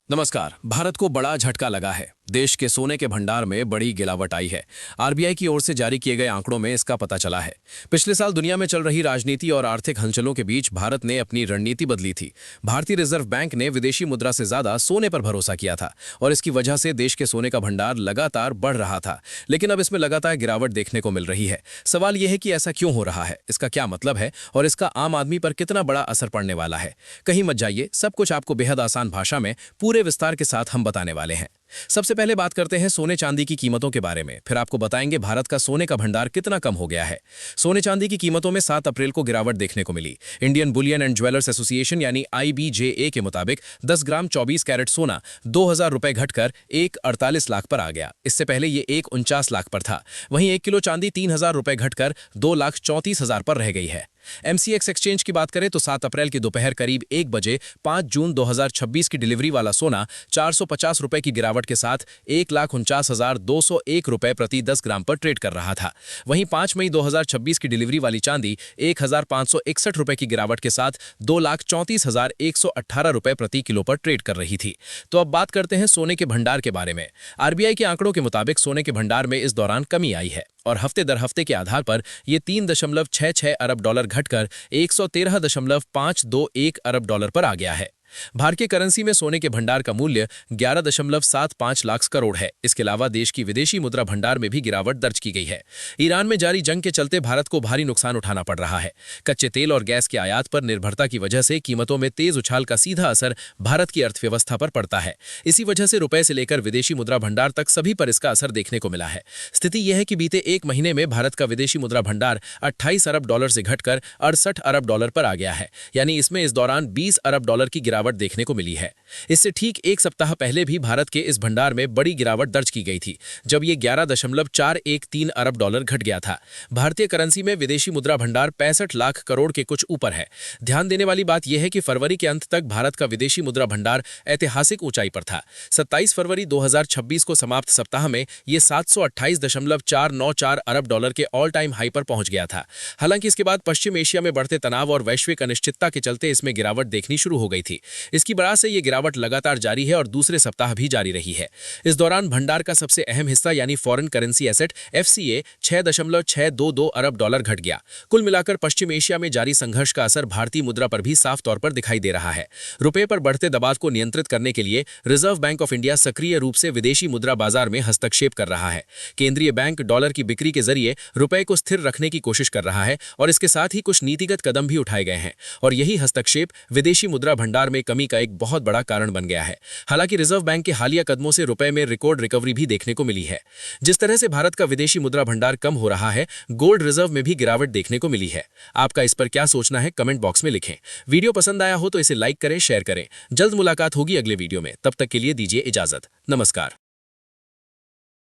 नमस्कार। भारत को बड़ा झटका लगा है। देश के सोने के भंडार में बड़ी गिरावट आई है। आरबीआई की ओर से जारी किए गए आंकड़ों में इसका पता चला है। पिछले साल दुनिया में चल रही राजनीति और आर्थिक हलचलों के बीच भारत ने अपनी रणनीति बदली थी। भारतीय रिजर्व बैंक ने विदेशी मुद्रा से ज्यादा सोने पर भरोसा किया था और इसकी वजह से देश के सोने का भंडार लगातार बढ़ रहा था। लेकिन अब इसमें लगातार गिरावट देखने को मिल रही है। सवाल यह है कि ऐसा क्यों हो रहा है, इसका क्या मतलब है और इसका आम आदमी पर कितना बड़ा असर पड़ने वाला है। कहीं मत जाइए, सब कुछ आपको बेहद आसान भाषा में पूरे विस्तार के साथ हम बताने वाले हैं। सबसे पहले बात करते हैं सोने चांदी की कीमतों के बारे में, फिर आपको बताएंगे भारत का सोने का भंडार कितना कम हो गया है। सोने चांदी की कीमतों में 7 अप्रैल को गिरावट देखने को मिली। Indian bullion and jewellers association यानी IBJA के मुताबिक 10 ग्राम 24 कैरेट सोना 2000 रुपए घटकर 1.48 लाख पर आ गया। इससे पहले ये 1.49 लाख पर था। वहीं 1 किलो चांदी 3000 रुपए घटकर 2,34,000 पर रह गई है। MCX एक्सचेंज की बात करें तो 7 अप्रैल की दोपहर करीब 1 बजे 5 जून 2026 की डिलीवरी वाला सोना 450 रुपए की गिरावट के साथ 1,49,201 रुपए प्रति 10 ग्राम पर ट्रेड कर रहा था। वहीं 5 मई 2026 की डिलीवरी वाली चांदी 1,561 रुपए की गिरावट के साथ 2,34,118 रुपए प्रति किलो पर ट्रेड कर रही थी। तो अब बात करते हैं सोने के भंडार के बारे में। आरबीआई के आंकड़ों के मुताबिक सोने के भंडार में इस दौरान कमी आई है और हफ्ते दर हफ्ते के आधार पर यह 3.66 अरब डॉलर घटकर 113.521 अरब डॉलर पर आ गया है। भारतीय करेंसी में सोने के भंडार का मूल्य 11.75 लाख करोड़ है। इसके अलावा देश की विदेशी मुद्रा भंडार में भी गिरावट दर्ज की गई है। ईरान में जारी जंग के चलते भारत को भारी नुकसान उठाना पड़ रहा है। कच्चे तेल और गैस के आयात पर निर्भरता की वजह से कीमतों में तेज उछाल का सीधा असर भारत की अर्थव्यवस्था पर पड़ता है। इसी वजह से रुपए से लेकर विदेशी मुद्रा भंडार तक सभी पर इसका असर देखने को मिला है। स्थिति यह है कि बीते एक महीने में भारत का विदेशी मुद्रा भंडार 28 अरब डॉलर से घटकर 68 अरब डॉलर पर आ गया है। यानी इसमें इस दौरान 20 अरब डॉलर की गिरावट देखने को मिली है। इससे ठीक एक सप्ताह पहले भी भारत के इस भंडार में बड़ी गिरावट दर्ज की गई थी, जब यह 11.413 अरब डॉलर घट गया था। भारतीय करेंसी में विदेशी मुद्रा भंडार 65 लाख करोड़ के कुछ ऊपर है। ध्यान देने वाली बात यह है कि फरवरी के अंत तक भारत का विदेशी मुद्रा भंडार ऐतिहासिक ऊंचाई पर था। 27 फरवरी 2026 को समाप्त सप्ताह में यह 728.494 अरब डॉलर के ऑल टाइम हाई पर पहुंच गया था। हालांकि इसके बाद पश्चिम एशिया में बढ़ते तनाव और वैश्विक अनिश्चितता के चलते इसमें गिरावट देखनी शुरू हो गई थी। इसकी वजह से यह गिरावट लगातार जारी है और दूसरे सप्ताह भी जारी रही है। इस दौरान भंडार का सबसे अहम हिस्सा यानी फॉरेन करेंसी एसेट FCA 6.622 अरब डॉलर घट गया। कुल मिलाकर पश्चिम एशिया में जारी संघर्ष का असर भारतीय मुद्रा पर भी साफ तौर पर दिखाई दे रहा है। रुपए पर बढ़ते दबाव को नियंत्रित करने के लिए रिजर्व बैंक ऑफ इंडिया सक्रिय रूप से विदेशी मुद्रा बाजार में हस्तक्षेप कर रहा है। केंद्रीय बैंक डॉलर की बिक्री के जरिए रुपए को स्थिर रखने की कोशिश कर रहा है और इसके साथ ही कुछ नीतिगत कदम भी उठाए गए हैं और यही हस्तक्षेप विदेशी मुद्रा भंडार में कमी का एक बहुत बड़ा कारण बन गया है। हालांकि रिजर्व बैंक के हालिया कदमों से रुपए में रिकॉर्ड रिकवरी भी देखने को मिली है। जिस तरह से भारत का विदेशी मुद्रा भंडार कम हो रहा है, गोल्ड रिजर्व में भी गिरावट देखने को मिली है। आपका इस पर क्या सोचना है, कमेंट बॉक्स में लिखें। वीडियो पसंद आया हो तो इसे लाइक करें, शेयर करें। जल्द मुलाकात होगी अगले वीडियो में। तब तक के लिए दीजिए इजाजत। नमस्कार।